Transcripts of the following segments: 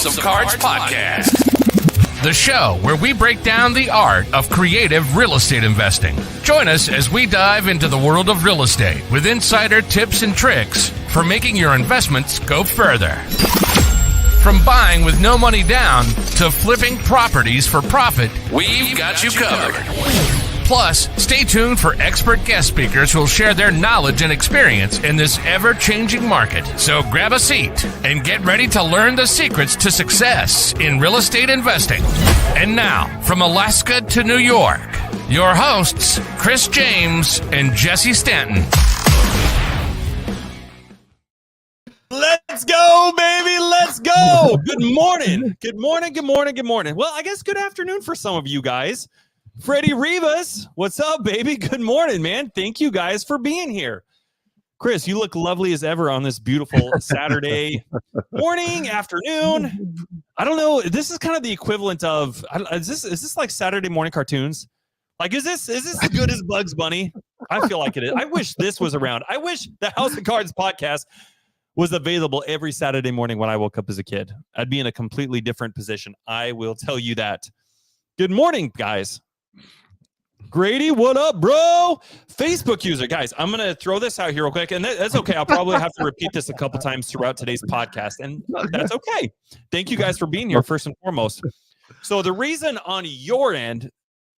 of Cards podcast, the show where we break down the art of creative real estate investing. Join us as we dive into the world of real estate with insider tips and tricks for making your investments go further. From buying with no money down to flipping properties for profit, we've got you covered. Plus, stay tuned for expert guest speakers who will share their knowledge and experience in this ever-changing market. So grab a seat and get ready to learn the secrets to success in real estate investing. And now, from Alaska to New York, your hosts, Chris James and Jesse Stanton. Let's go, baby. Let's go. Good morning. Good morning. Good morning. Good morning. Well, I guess good afternoon for some of you guys. Freddie Rivas, what's up, baby? Good morning, man. Thank you guys for being here. Chris, you look lovely as ever on this beautiful Saturday morning, afternoon. I don't know. This is kind of the equivalent of, is this like Saturday morning cartoons? Like, is this as good as Bugs Bunny? I feel like it is. I wish this was around. I wish the House of Cards podcast was available every Saturday morning when I woke up as a kid. I'd be in a completely different position. I will tell you that. Good morning, guys. Grady, what up, bro? Facebook user. Guys, I'm going to throw this out here real quick, and that's okay. I'll probably have to repeat this a couple times throughout today's podcast, and that's okay. Thank you guys for being here, first and foremost. So the reason on your end,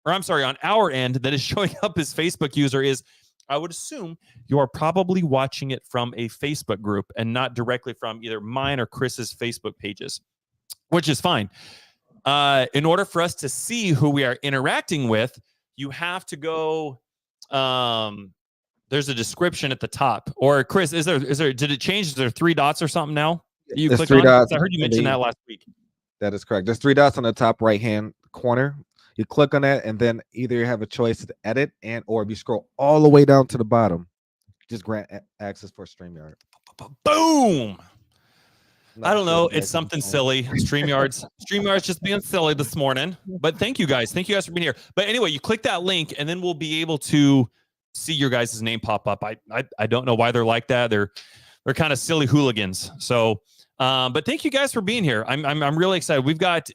or I'm sorry, on our end, that is showing up as Facebook user is, I would assume you are probably watching it from a Facebook group and not directly from either mine or Chris's Facebook pages, which is fine. In order for us to see who we are interacting with, you have to go, there's a description at the top. Or Chris, is there, did it change? Is there 3 dots or something now? You click on dots. I heard you mention that last week. That is correct. There's 3 dots on the top right-hand corner. You click on that, and then either you have a choice to edit or if you scroll all the way down to the bottom, just grant access for StreamYard. Boom! I don't know. It's something silly. StreamYard's just being silly this morning. But thank you guys. Thank you guys for being here. But anyway, you click that link, and then we'll be able to see your guys' name pop up. I don't know why they're like that. They're kind of silly hooligans. So, but thank you guys for being here. I'm really excited. We got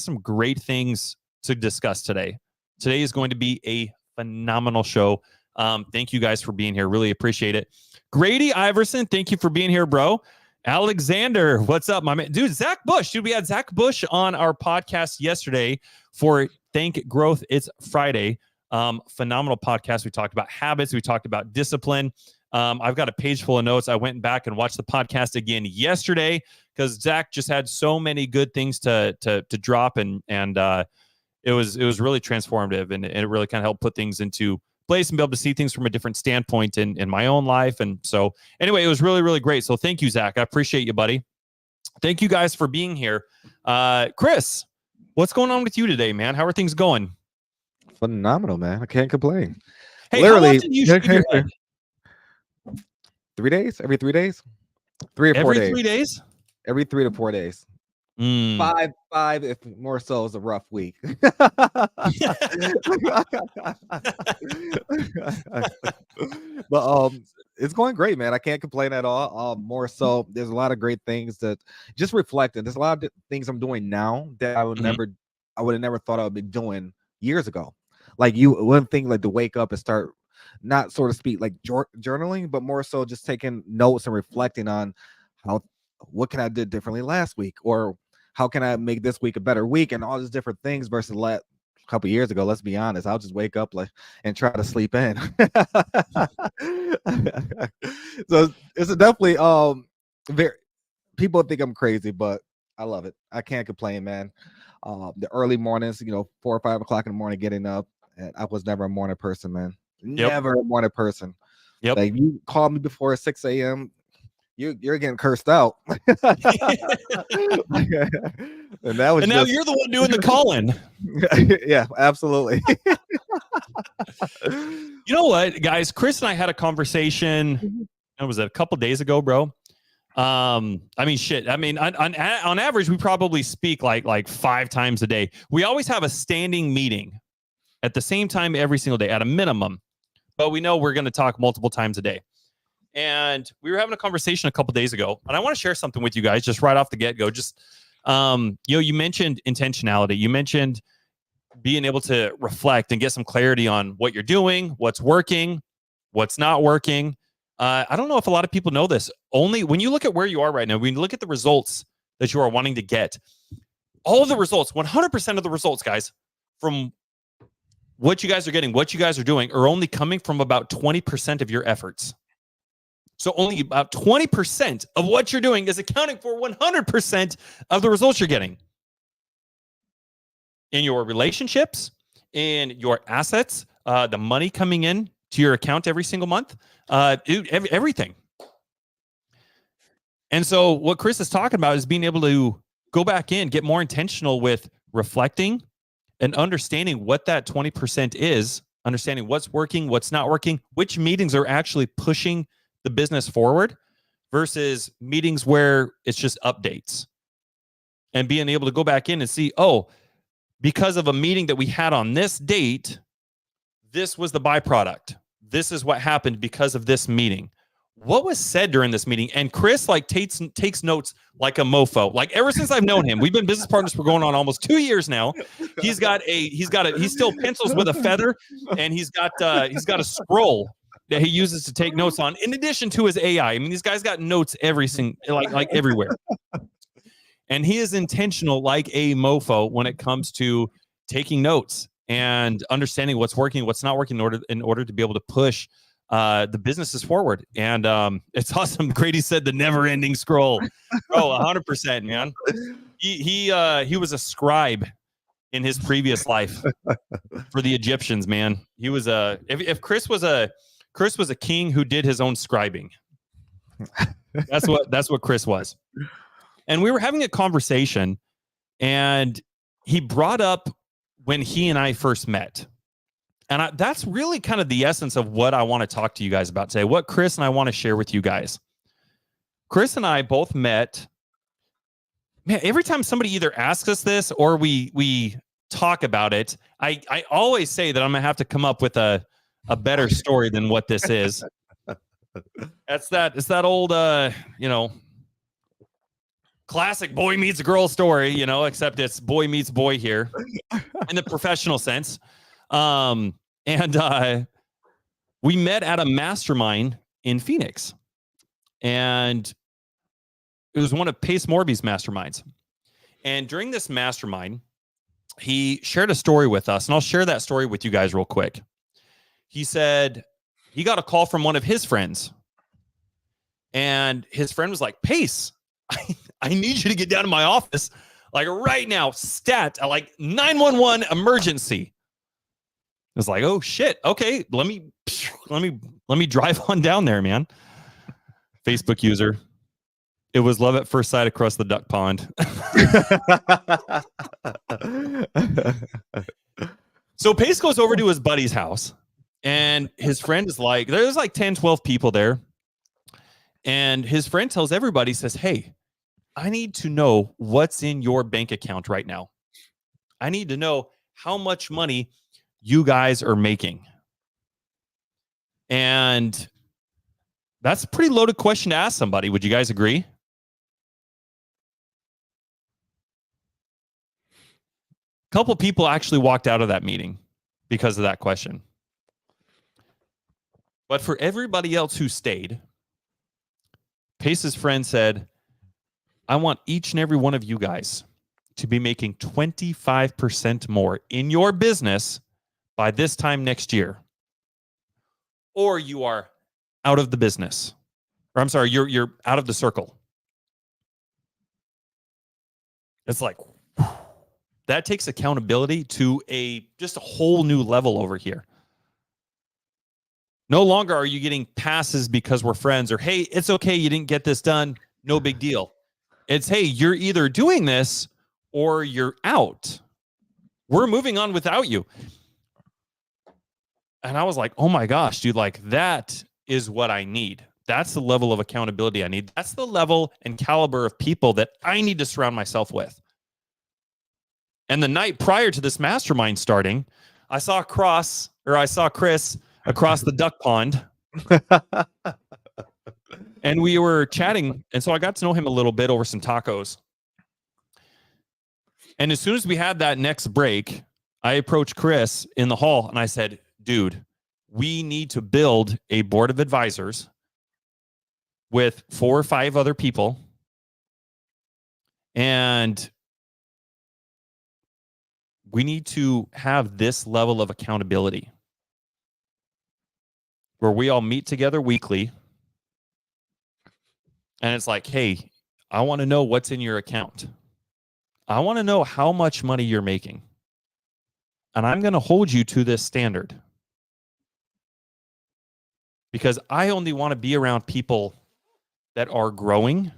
some great things to discuss today. Today is going to be a phenomenal show. Thank you guys for being here. Really appreciate it. Grady Iverson, thank you for being here, bro. Alexander, what's up, my man? Dude, Zach Bush. Dude, we had Zach Bush on our podcast yesterday for Thank Growth. It's Friday. Phenomenal podcast. We talked about habits. We talked about discipline. I've got a page full of notes. I went back and watched the podcast again yesterday because Zach just had so many good things to drop, and it was really transformative, and it really kind of helped put things into place and be able to see things from a different standpoint in my own life. And so anyway, it was really, really great. So thank you, Zach. I appreciate you, buddy. Thank you guys for being here. Chris, what's going on with you today, man? How are things going? Phenomenal, man. I can't complain. Hey, literally, how often do you shave your head? 3 days? Every 3 days? 3 or 4 days? Every 3 days? Every 3 to 4 days. 5, if more so, is a rough week. But it's going great, man. I can't complain at all. More so, there's a lot of great things that just reflecting. There's a lot of things I'm doing now that I would have never thought I would be doing years ago. Like one thing, like to wake up and start, not so to speak, like journaling, but more so just taking notes and reflecting on what can I do differently last week, or how can I make this week a better week, and all these different things versus a couple of years ago. Let's be honest, I'll just wake up and try to sleep in. So it's definitely very, people think I'm crazy, but I love it. I can't complain, man. The early mornings, 4 or 5 o'clock in the morning, getting up, and I was never a morning person, man. Never a morning person. Yep. Like, you call me before 6 a.m. You're getting cursed out. And now you're the one doing the calling. Yeah, absolutely. You know what, guys? Chris and I had a conversation. It was a couple days ago, bro. On average, we probably speak like 5 times a day. We always have a standing meeting at the same time every single day at a minimum, but we know we're going to talk multiple times a day. And we were having a conversation a couple days ago, and I want to share something with you guys just right off the get-go. Just, you mentioned intentionality. You mentioned being able to reflect and get some clarity on what you're doing, what's working, what's not working. I don't know if a lot of people know this. Only when you look at where you are right now, when you look at the results that you are wanting to get, all of the results, 100% of the results, guys, from what you guys are getting, what you guys are doing, are only coming from about 20% of your efforts. So only about 20% of what you're doing is accounting for 100% of the results you're getting. In your relationships, in your assets, the money coming in to your account every single month, everything. And so what Chris is talking about is being able to go back in, get more intentional with reflecting and understanding what that 20% is, understanding what's working, what's not working, which meetings are actually pushing the business forward versus meetings where it's just updates. And being able to go back in and see, because of a meeting that we had on this date, this was the byproduct. This is what happened because of this meeting. What was said during this meeting? And Chris takes notes like a mofo. Like ever since I've known him, we've been business partners for going on almost 2 years now. He still pencils with a feather, and he's got a scroll that he uses to take notes on, in addition to his AI. I mean, these guys got notes like everywhere. And he is intentional like a mofo when it comes to taking notes and understanding what's working, what's not working in order to be able to push the businesses forward. And it's awesome. Grady said the never-ending scroll. Oh, 100%, man. He was a scribe in his previous life for the Egyptians, man. He was if Chris was a king who did his own scribing. That's what Chris was. And we were having a conversation, and he brought up when he and I first met. And that's really kind of the essence of what I want to talk to you guys about today, what Chris and I want to share with you guys. Chris and I both met. Man, every time somebody either asks us this or we talk about it, I always say that I'm going to have to come up with a better story than what this is. It's that old, classic boy meets girl story, except it's boy meets boy here in the professional sense. And we met at a mastermind in Phoenix, and it was one of Pace Morby's masterminds. And during this mastermind, he shared a story with us, and I'll share that story with you guys real quick. He said he got a call from one of his friends, and his friend was like, Pace, I need you to get down to my office, like right now, like 911 emergency. I was like, oh shit. Okay, let me drive on down there, man. Facebook user. It was love at first sight across the duck pond. So Pace goes over to his buddy's house, and his friend is like, there's like 10, 12 people there. And his friend tells everybody, says, hey, I need to know what's in your bank account right now. I need to know how much money you guys are making. And that's a pretty loaded question to ask somebody. Would you guys agree? A couple people actually walked out of that meeting because of that question. But for everybody else who stayed, Pace's friend said, I want each and every one of you guys to be making 25% more in your business by this time next year, or you are out of the business. Or I'm sorry, you're out of the circle. It's like, that takes accountability to just a whole new level over here. No longer are you getting passes because we're friends, or hey, it's okay, you didn't get this done, no big deal. It's, hey, you're either doing this or you're out. We're moving on without you. And I was like, oh my gosh, dude, like that is what I need. That's the level of accountability I need. That's the level and caliber of people that I need to surround myself with. And the night prior to this mastermind starting, I saw Chris across the duck pond. And we were chatting, and so I got to know him a little bit over some tacos. And as soon as we had that next break, I approached Chris in the hall and I said, dude, we need to build a board of advisors with 4 or 5 other people. And we need to have this level of accountability where we all meet together weekly. And it's like, hey, I want to know what's in your account. I want to know how much money you're making. And I'm going to hold you to this standard. Because I only want to be around people that are growing,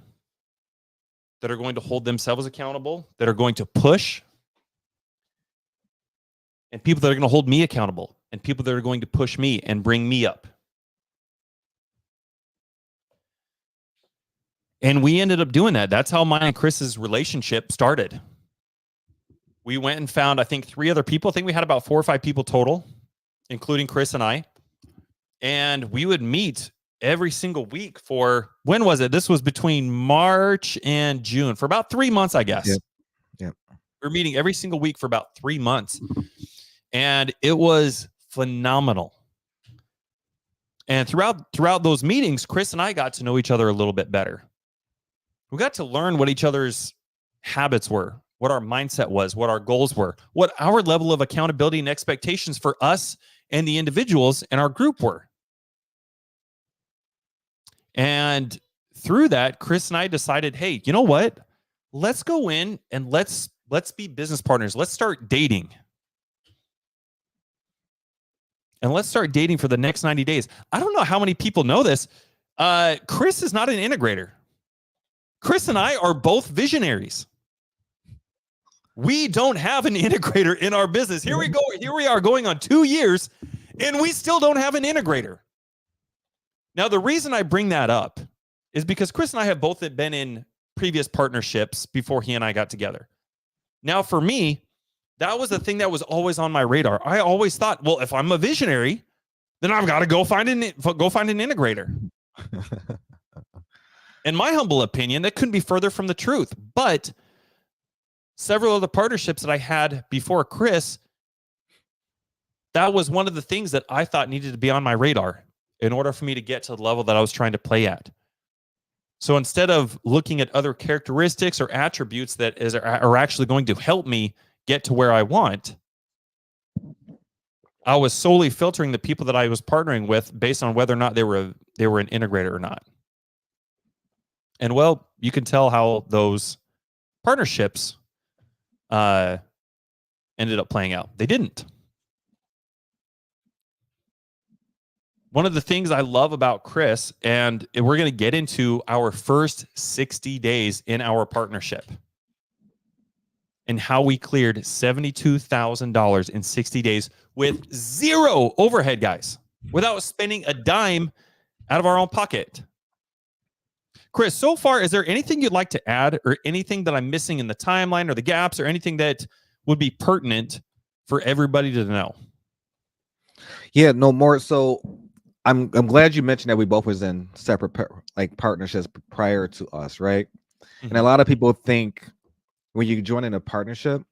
that are going to hold themselves accountable, that are going to push, and people that are going to hold me accountable, and people that are going to push me and bring me up. And we ended up doing that. That's how mine and Chris's relationship started. We went and found, I think, 3 other people. I think we had about 4 or 5 people total, including Chris and I. And we would meet every single week for, when was it? This was between March and June, for about 3 months, I guess. Yep. We were meeting every single week for about 3 months. And it was phenomenal. And throughout those meetings, Chris and I got to know each other a little bit better. We got to learn what each other's habits were, what our mindset was, what our goals were, what our level of accountability and expectations for us and the individuals in our group were. And through that, Chris and I decided, hey, you know what? Let's go in and let's be business partners. Let's start dating. And let's start dating for the next 90 days. I don't know how many people know this. Chris is not an integrator. Chris and I are both visionaries. We don't have an integrator in our business. Here we go. Here we are going on 2 years, and we still don't have an integrator. Now, the reason I bring that up is because Chris and I have both been in previous partnerships before he and I got together. Now, for me, that was the thing that was always on my radar. I always thought, well, if I'm a visionary, then I've got to go find an integrator. In my humble opinion, that couldn't be further from the truth. But several of the partnerships that I had before Chris, that was one of the things that I thought needed to be on my radar in order for me to get to the level that I was trying to play at. So instead of looking at other characteristics or attributes that are actually going to help me get to where I want, I was solely filtering the people that I was partnering with based on whether or not they were an integrator or not. And well, you can tell how those partnerships ended up playing out. They didn't. One of the things I love about Chris, and we're going to get into our first 60 days in our partnership and how we cleared $72,000 in 60 days with 0 overhead, guys, without spending a dime out of our own pocket. Chris, so far, is there anything you'd like to add or anything that I'm missing in the timeline or the gaps or anything that would be pertinent for everybody to know? Yeah, no more. So I'm glad you mentioned that we both was in separate partnerships prior to us, right? Mm-hmm. And a lot of people think when you join in a partnership,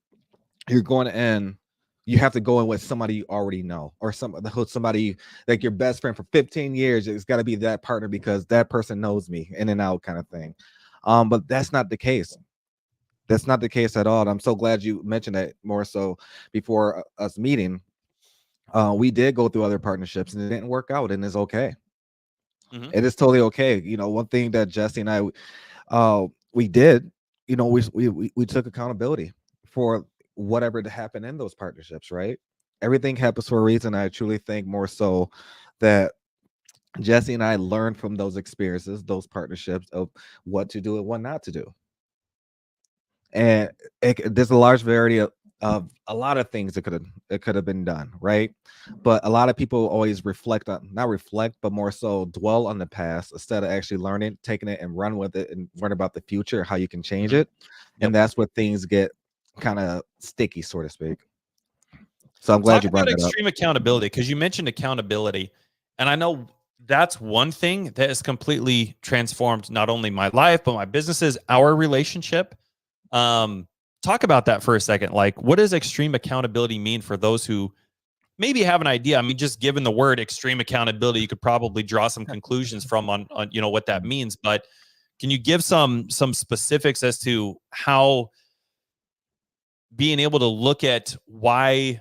you're going in, you have to go in with somebody you already know, or somebody like your best friend for 15 years. It's got to be that partner because that person knows me in and out kind of thing. But that's not the case. That's not the case at all. And I'm so glad you mentioned that more so before us meeting. We did go through other partnerships and it didn't work out, and it's okay. Mm-hmm. It is totally okay. You know, one thing that Jesse and I, we did, you know, we took accountability for whatever to happen in those partnerships, right? Everything happens for a reason. I truly think more so that Jesse and I learned from those experiences, those partnerships, of what to do and what not to do. And there's a large variety of a lot of things that could have been done, right? But a lot of people always not reflect, but more so dwell on the past instead of actually learning, taking it and run with it and learn about the future, how you can change it. Yep. And that's where things get kind of sticky, so to speak. So I'm glad you brought that up. Extreme accountability, because you mentioned accountability, and I know that's one thing that has completely transformed not only my life, but my businesses, our relationship. Talk about that for a second. Like, what does extreme accountability mean for those who maybe have an idea? I mean, just given the word extreme accountability, you could probably draw some conclusions from on what that means. But can you give some specifics as to how being able to look at why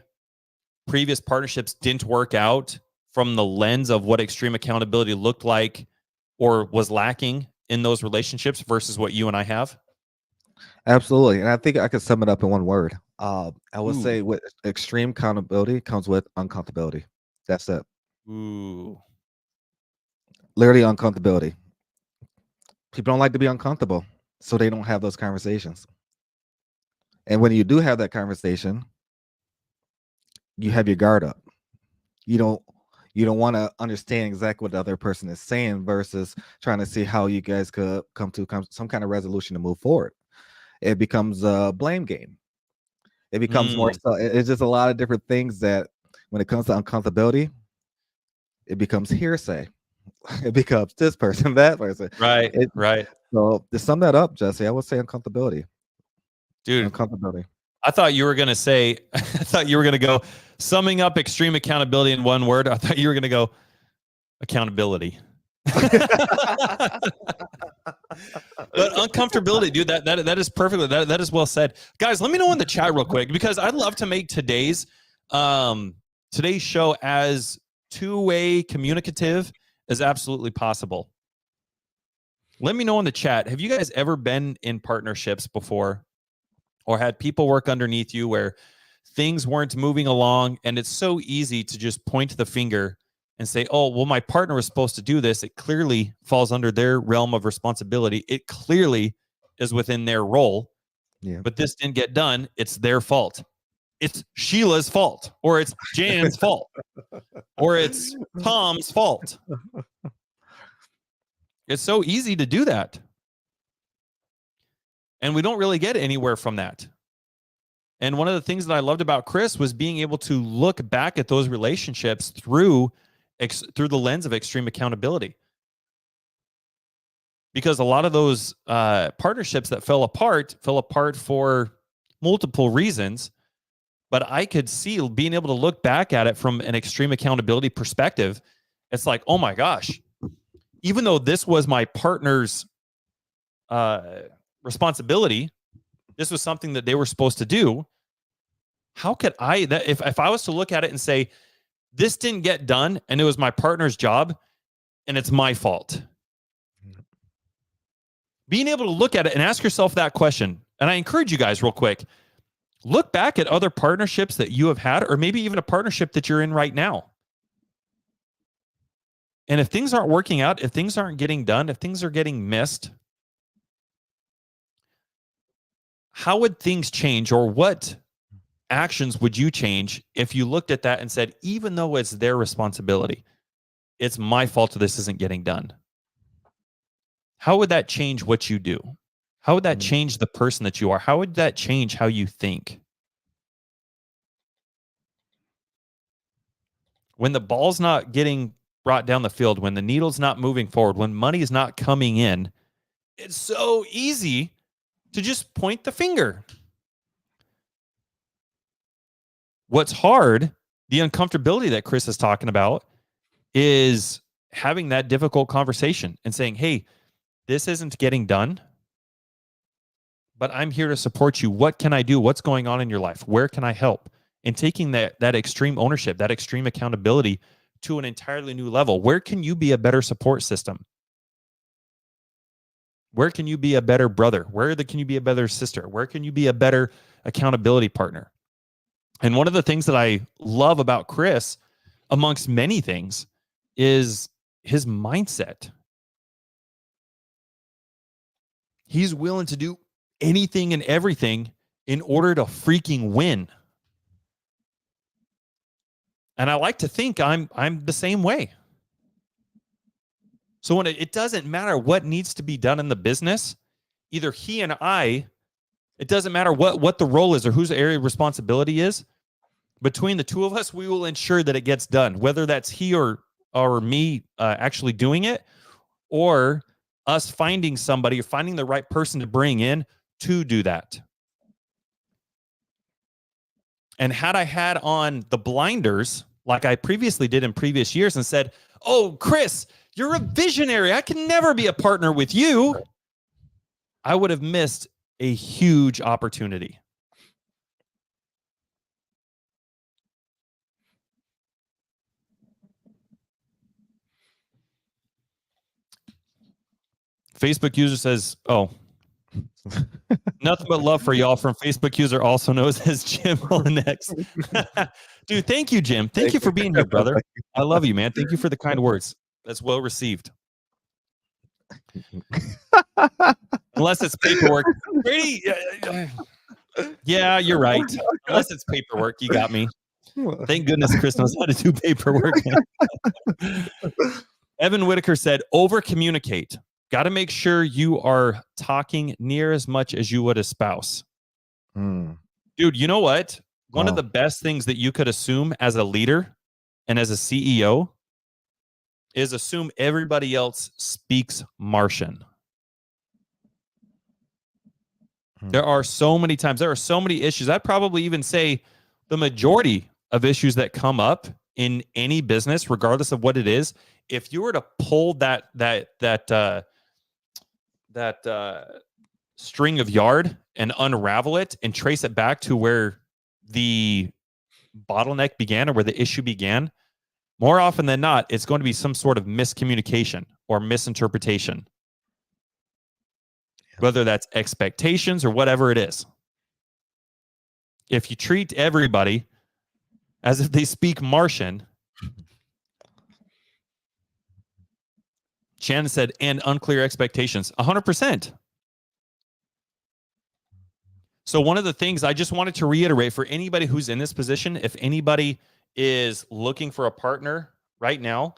previous partnerships didn't work out from the lens of what extreme accountability looked like or was lacking in those relationships versus what you and I have? Absolutely. And I think I could sum it up in one word. I would Ooh. say with extreme accountability comes with uncomfortability. That's it. Ooh. Literally uncomfortability. People don't like to be uncomfortable, so they don't have those conversations. And when you do have that conversation, you have your guard up. You don't want to understand exactly what the other person is saying versus trying to see how you guys could come to some kind of resolution to move forward. It becomes a blame game. It becomes more so. It's just a lot of different things that when it comes to uncomfortability, it becomes hearsay. It becomes this person, that person. Right. Right. So to sum that up, Jesse, I would say uncomfortability. Dude, uncomfortability. I thought you were going to say, I thought you were going to go summing up extreme accountability in one word. I thought you were going to go accountability. But uncomfortability, dude, that is perfectly, that is well said. Guys, let me know in the chat real quick, because I'd love to make today's show as two-way communicative as absolutely possible. Let me know in the chat. Have you guys ever been in partnerships before or had people work underneath you where things weren't moving along, and it's so easy to just point the finger and say, oh, well, my partner was supposed to do this. It clearly falls under their realm of responsibility. It clearly is within their role, but this didn't get done. It's their fault. It's Sheila's fault, or it's Jan's fault, or it's Tom's fault. It's so easy to do that. And we don't really get anywhere from that. And one of the things that I loved about Chris was being able to look back at those relationships through the lens of extreme accountability. Because a lot of those partnerships that fell apart for multiple reasons. But I could see being able to look back at it from an extreme accountability perspective. It's like, oh my gosh, even though this was my partner's responsibility, this was something that they were supposed to do. How could if I was to look at it and say, this didn't get done and it was my partner's job and it's my fault? Being able to look at it and ask yourself that question. And I encourage you guys real quick, look back at other partnerships that you have had, or maybe even a partnership that you're in right now. And if things aren't working out, if things aren't getting done, if things are getting missed, how would things change, or what actions would you change if you looked at that and said, even though it's their responsibility, it's my fault that this isn't getting done? How would that change what you do? How would that change the person that you are? How would that change how you think? When the ball's not getting brought down the field, when the needle's not moving forward, when money is not coming in, it's so easy to just point the finger. What's hard, the uncomfortability that Chris is talking about, is having that difficult conversation and saying, hey, this isn't getting done, but I'm here to support you. What can I do? What's going on in your life? Where can I help? And taking that extreme ownership, that extreme accountability to an entirely new level. Where can you be a better support system? Where can you be a better brother? Can you be a better sister? Where can you be a better accountability partner? And one of the things that I love about Chris, amongst many things, is his mindset. He's willing to do anything and everything in order to freaking win. And I like to think I'm the same way. So when it doesn't matter what needs to be done in the business, either he and I, it doesn't matter what the role is or whose area of responsibility is, between the two of us, we will ensure that it gets done, whether that's he or or me actually doing it, or us finding somebody or finding the right person to bring in to do that. And had I had on the blinders, like I previously did in previous years, and said, "Oh, Chris, you're a visionary. I can never be a partner with you," I would have missed a huge opportunity. Facebook user says, "Oh, nothing but love for y'all," from Facebook user also knows as Jim Olenex. Dude, thank you, Jim. Thank you for being here, brother. I love you, man. Thank you for the kind words. That's well received. Unless it's paperwork. Brady, yeah, you're right. Unless it's paperwork, you got me. Thank goodness Chris knows how to do paperwork. Evan Whitaker said, over communicate. Got to make sure you are talking near as much as you would a spouse. Dude, you know what? One of the best things that you could assume as a leader and as a CEO is assume everybody else speaks Martian. There are so many times, there are so many issues. I'd probably even say the majority of issues that come up in any business, regardless of what it is, if you were to pull that string of yard and unravel it and trace it back to where the bottleneck began or where the issue began, more often than not, it's going to be some sort of miscommunication or misinterpretation. Whether that's expectations or whatever it is. If you treat everybody as if they speak Martian, Shannon said, and unclear expectations, 100%. So one of the things I just wanted to reiterate for anybody who's in this position, if anybody is looking for a partner right now,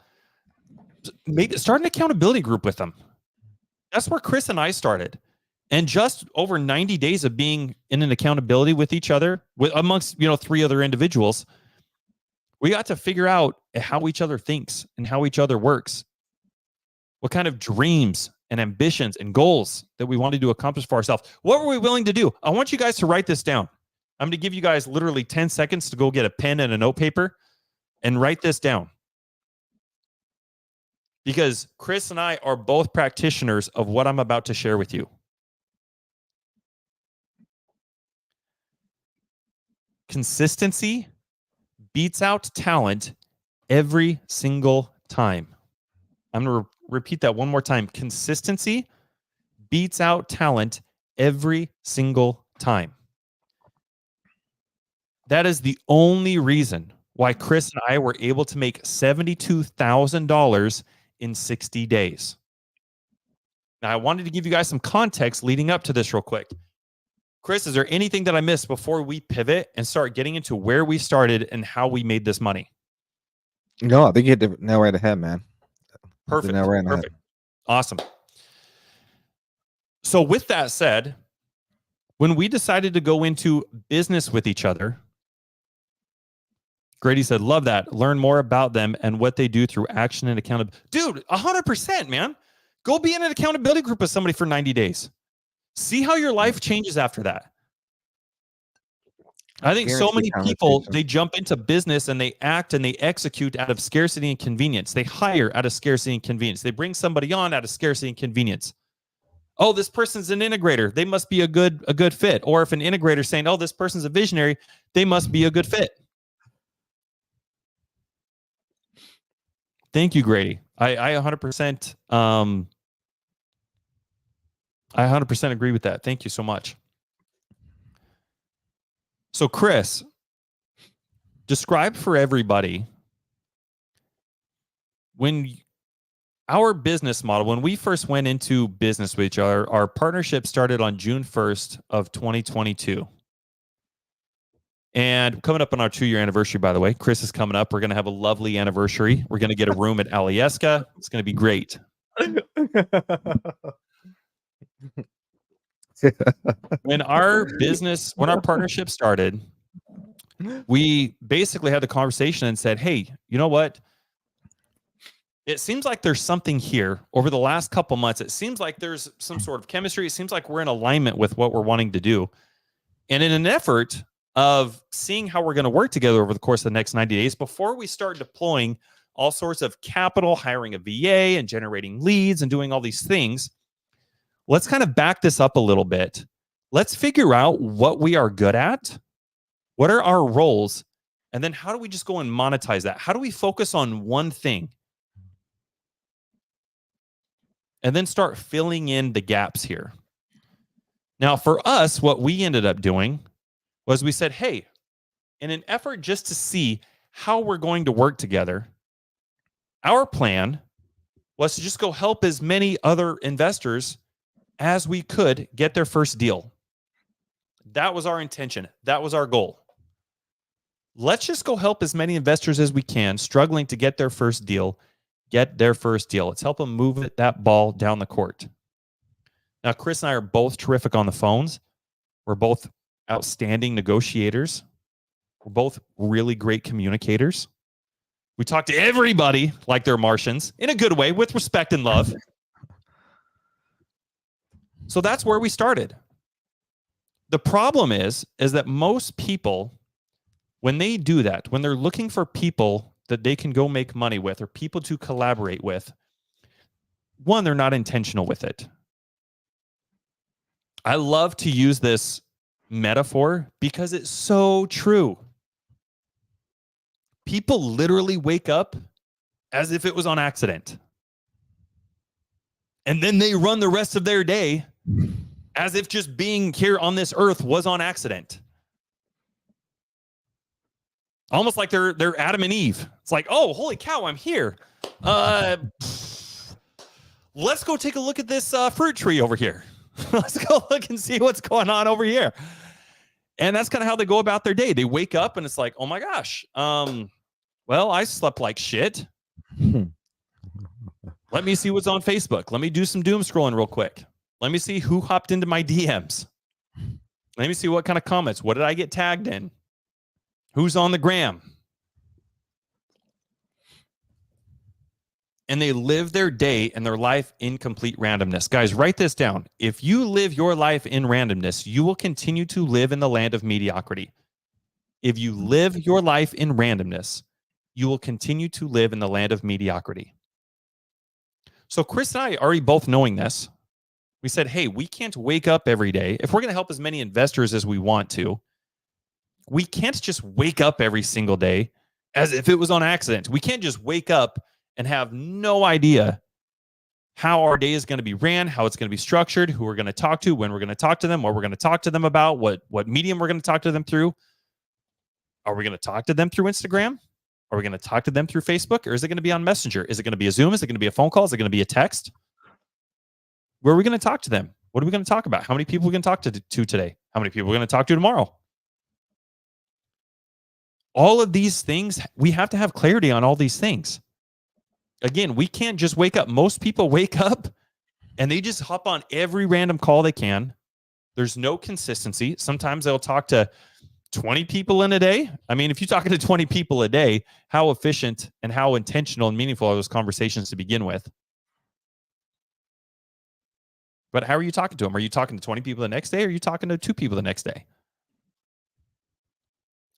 maybe start an accountability group with them. That's where Chris and I started. And just over 90 days of being in an accountability with each other, amongst 3 other individuals, we got to figure out how each other thinks and how each other works. What kind of dreams and ambitions and goals that we wanted to accomplish for ourselves. What were we willing to do? I want you guys to write this down. I'm going to give you guys literally 10 seconds to go get a pen and a note paper and write this down. Because Chris and I are both practitioners of what I'm about to share with you. Consistency beats out talent every single time. I'm going to repeat that one more time. Consistency beats out talent every single time. That is the only reason why Chris and I were able to make $72,000 in 60 days. Now, I wanted to give you guys some context leading up to this real quick. Chris, is there anything that I missed before we pivot and start getting into where we started and how we made this money? No, I think you hit the nail right ahead, man. Perfect. Right Perfect. Ahead. Awesome. So with that said, when we decided to go into business with each other, Grady said, love that. Learn more about them and what they do through action and accountability. Dude, 100%, man. Go be in an accountability group with somebody for 90 days. See how your life changes after that. I think so many people, they jump into business and they act and they execute out of scarcity and convenience. They hire out of scarcity and convenience. They bring somebody on out of scarcity and convenience. Oh, this person's an integrator. They must be a good fit. Or if an integrator is saying, oh, this person's a visionary, they must be a good fit. Thank you, Grady. I 100% I 100% agree with that. Thank you so much. So, Chris, describe for everybody when our business model, when we first went into business with each other, our partnership started on June 1st of 2022. And coming up on our 2-year anniversary, by the way, Chris is coming up. We're going to have a lovely anniversary. We're going to get a room at Alyeska. It's going to be great. When our partnership started, we basically had the conversation and said, hey, you know what? it seems like there's something here over the last couple months. It seems like there's some sort of chemistry. It seems like we're in alignment with what we're wanting to do. And in an effort of seeing how we're going to work together over the course of the next 90 days, before we start deploying all sorts of capital, hiring a VA and generating leads and doing all these things, let's kind of back this up a little bit. Let's figure out what we are good at. What are our roles? And then how do we just go and monetize that? How do we focus on one thing? And then start filling in the gaps here. Now, for us, what we ended up doing was we said, hey, in an effort just to see how we're going to work together, our plan was to just go help as many other investors as we could get their first deal. That was our intention. That was our goal. Let's just go help as many investors as we can, struggling to get their first deal. Let's help them move that ball down the court. Now, Chris and I are both terrific on the phones. We're both outstanding negotiators. We're both really great communicators. We talk to everybody like they're Martians in a good way, with respect and love. So that's where we started. The problem is that most people, when they do that, when they're looking for people that they can go make money with or people to collaborate with, one, they're not intentional with it. I love to use this metaphor because it's so true. People literally wake up as if it was on accident. And then they run the rest of their day as if just being here on this earth was on accident. Almost like they're Adam and Eve. It's like, oh, holy cow, I'm here. Let's go take a look at this fruit tree over here. Let's go look and see what's going on over here. And that's kind of how they go about their day. They wake up and it's like, oh my gosh, well, I slept like shit. Let me see what's on Facebook. Let me do some doom scrolling real quick. Let me see who hopped into my DMs. Let me see what kind of comments. What did I get tagged in? Who's on the gram? And they live their day and their life in complete randomness. Guys, write this down. If you live your life in randomness, you will continue to live in the land of mediocrity. If you live your life in randomness, you will continue to live in the land of mediocrity. So Chris and I, already both knowing this, we said, hey, we can't wake up every day. If we're going to help as many investors as we want to, we can't just wake up every single day as if it was on accident. We can't just wake up and have no idea how our day is going to be ran, how it's going to be structured, who we're going to talk to, when we're going to talk to them, what we're going to talk to them about, what medium we're going to talk to them through. Are we going to talk to them through Instagram? Are we going to talk to them through Facebook? Or is it going to be on Messenger? Is it going to be a Zoom? Is it going to be a phone call? Is it going to be a text? Where are we going to talk to them? What are we going to talk about? How many people are we going to talk to today? How many people are we going to talk to tomorrow? All of these things, we have to have clarity on all these things. Again, we can't just wake up. Most people wake up and they just hop on every random call they can. There's no consistency. Sometimes they'll talk to 20 people in a day. I mean, if you're talking to 20 people a day, how efficient and how intentional and meaningful are those conversations to begin with? But how are you talking to them? Are you talking to 20 people the next day? Or are you talking to 2 people the next day?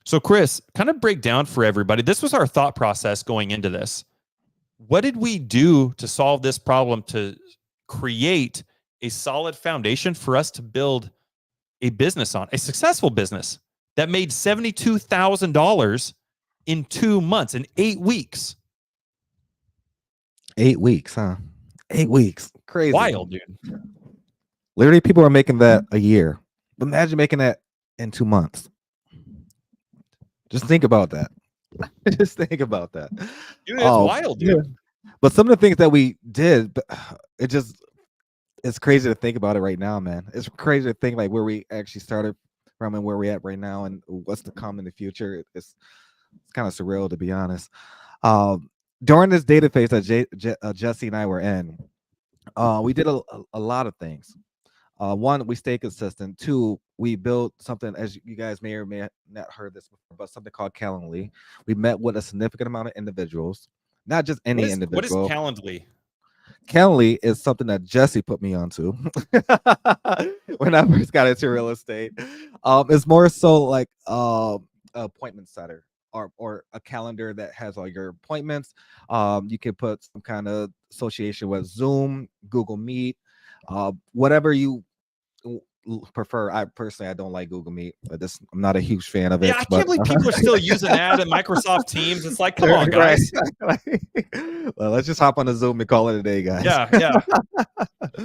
So Chris, kind of break down for everybody. This was our thought process going into this. What did we do to solve this problem, to create a solid foundation for us to build a business on, a successful business that made $72,000 in 2 months, in 8 weeks? 8 weeks, huh? 8 weeks. Crazy. Wild, dude. Literally, people are making that a year. But imagine making that in 2 months. Just think about that. Just think about that. Dude, it's wild, dude. Yeah. But some of the things that we did, it's crazy to think about it right now, man. It's crazy to think like where we actually started from and where we're at right now and what's to come in the future. It's kind of surreal, to be honest. During this data phase that Jesse and I were in, we did a lot of things. One, we stayed consistent. 2, we built something, as you guys may or may not heard this before, but something called Calendly. We met with a significant amount of individuals not just any What is individual. Calendly? Calendly is something that Jesse put me onto when I first got into real estate. It's more so like appointment setter or a calendar that has all your appointments. You can put some kind of association with Zoom, Google Meet, whatever you prefer. I don't like Google Meet. I'm not a huge fan of it. Yeah, I can't believe people are still using that and Microsoft Teams. It's like, come on, guys. Well, let's just hop on a Zoom and call it a day, guys. Yeah.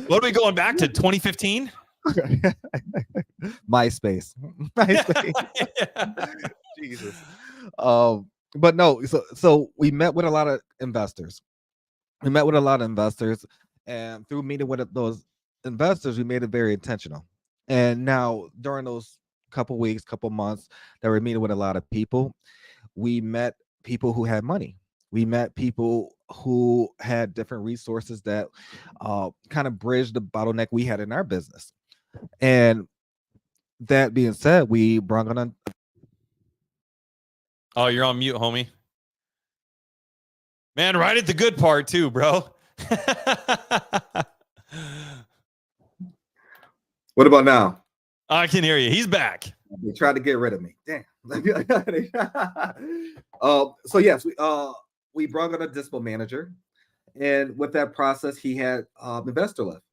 What are we going back to 2015? MySpace. Jesus. But no, so we met with a lot of investors. And through meeting with those investors, we made it very intentional. And now during those couple months that we're meeting with a lot of people, we met people who had money. We met people who had different resources that kind of bridged the bottleneck we had in our business. And that being said, we brought on a... Oh, you're on mute, homie. Man, right at the good part too, bro. What about now? I can hear you. He's back. They tried to get rid of me. Damn. So yes, we brought on a dispo manager, and with that process, he had Investor Lift.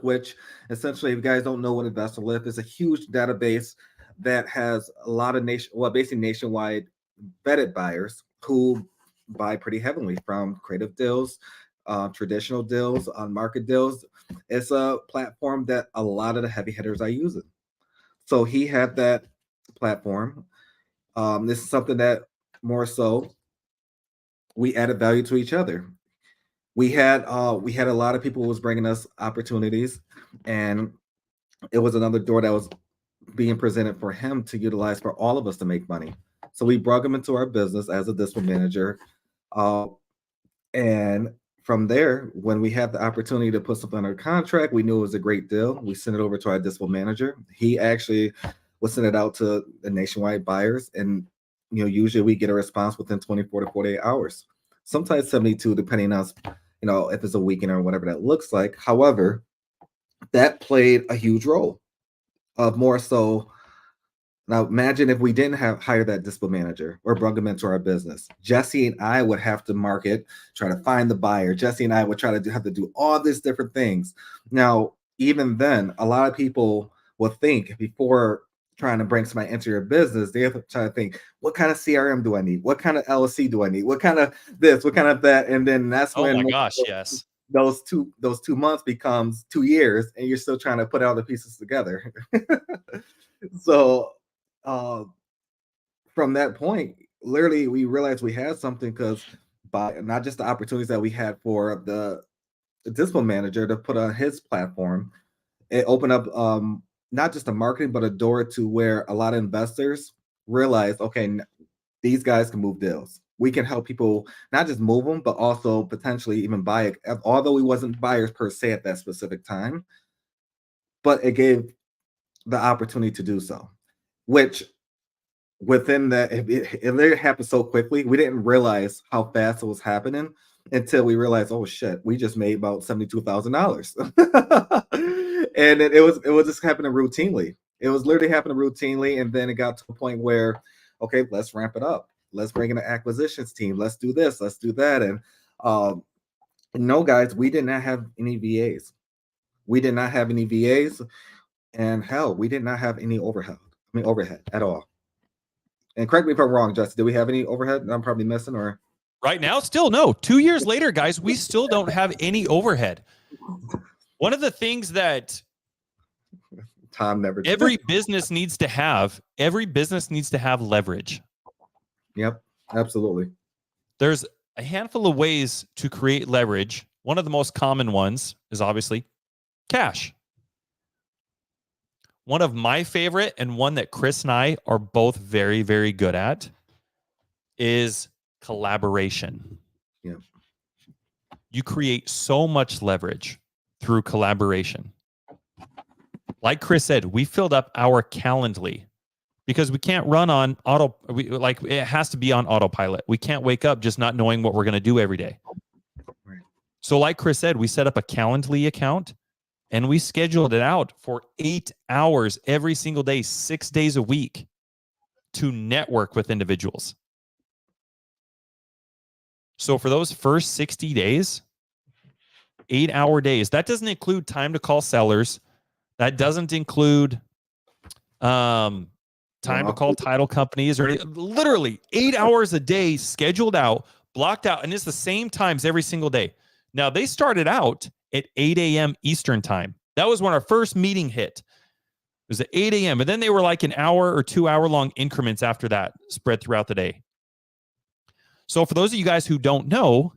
Which essentially, if you guys don't know what Investor Lift is, a huge database that has a lot of basically nationwide vetted buyers who buy pretty heavily from creative deals, traditional deals, on market deals. It's a platform that a lot of the heavy hitters are using. So he had that platform. This is something that more so we added value to each other. We had a lot of people who was bringing us opportunities, and it was another door that was being presented for him to utilize for all of us to make money. So we brought him into our business as a dispo manager. And from there, when we had the opportunity to put something under contract, we knew it was a great deal. We sent it over to our dispo manager. He actually would send it out to the nationwide buyers. And, usually we get a response within 24 to 48 hours, sometimes 72, depending on, if it's a weekend or whatever that looks like. However, that played a huge role of more so. Now, imagine if we didn't hire that dispo manager or brought him into our business. Jesse and I would have to market, try to find the buyer. Jesse and I would have to do all these different things. Now, even then, a lot of people will think before trying to bring somebody into your business, they have to try to think, what kind of CRM do I need? What kind of LLC do I need? What kind of this? What kind of that? And then that's when, oh my gosh, yes, those 2 months becomes 2 years, and you're still trying to put all the pieces together. So from that point, literally, we realized we had something, because by not just the opportunities that we had for the dispo manager to put on his platform, it opened up not just the marketing, but a door to where a lot of investors realized, okay, these guys can move deals. We can help people not just move them, but also potentially even buy it. Although we wasn't buyers per se at that specific time, but it gave the opportunity to do so, which within that, it happened so quickly. We didn't realize how fast it was happening until we realized, oh shit, we just made about $72,000. And it was just happening routinely. It was literally happening routinely. And then it got to a point where, okay, let's ramp it up. Let's bring in an acquisitions team. Let's do this. Let's do that. And no, guys, we did not have any VAs. And hell, we did not have any overhead at all. And correct me if I'm wrong, Justin, did we have any overhead that I'm probably missing? Or right now, still no. 2 years later, guys, we still don't have any overhead. One of the things that Tom never did. every business needs to have leverage. Yep, absolutely. There's a handful of ways to create leverage. One of the most common ones is obviously cash. One of my favorite, and one that Chris and I are both very, very good at, is collaboration. Yeah. You create so much leverage through collaboration. Like Chris said, we filled up our Calendly because we can't run on like it has to be on autopilot. We can't wake up just not knowing what we're going to do every day. Right. So like Chris said, we set up a Calendly account and we scheduled it out for 8 hours every single day, 6 days a week to network with individuals. So for those first 60 days, 8-hour days, that doesn't include time to call sellers. That doesn't include time to call title companies, or literally 8 hours a day scheduled out, blocked out. And it's the same times every single day. Now they started out at 8 a.m. Eastern time. That was when our first meeting hit. It was at 8 a.m. And then they were like an hour or 2 hour long increments after that, spread throughout the day. So for those of you guys who don't know,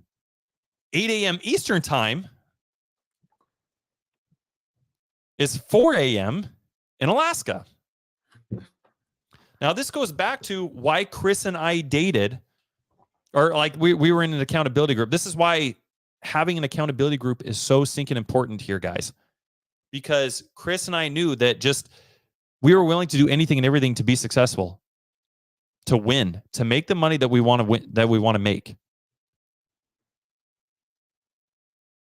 8 a.m. Eastern time is 4 a.m. in Alaska. Now, this goes back to why Chris and I dated, or like we were in an accountability group. This is why having an accountability group is so stinking important here, guys. Because Chris and I knew that just we were willing to do anything and everything to be successful, to win, to make the money that we want to win, that we want to make.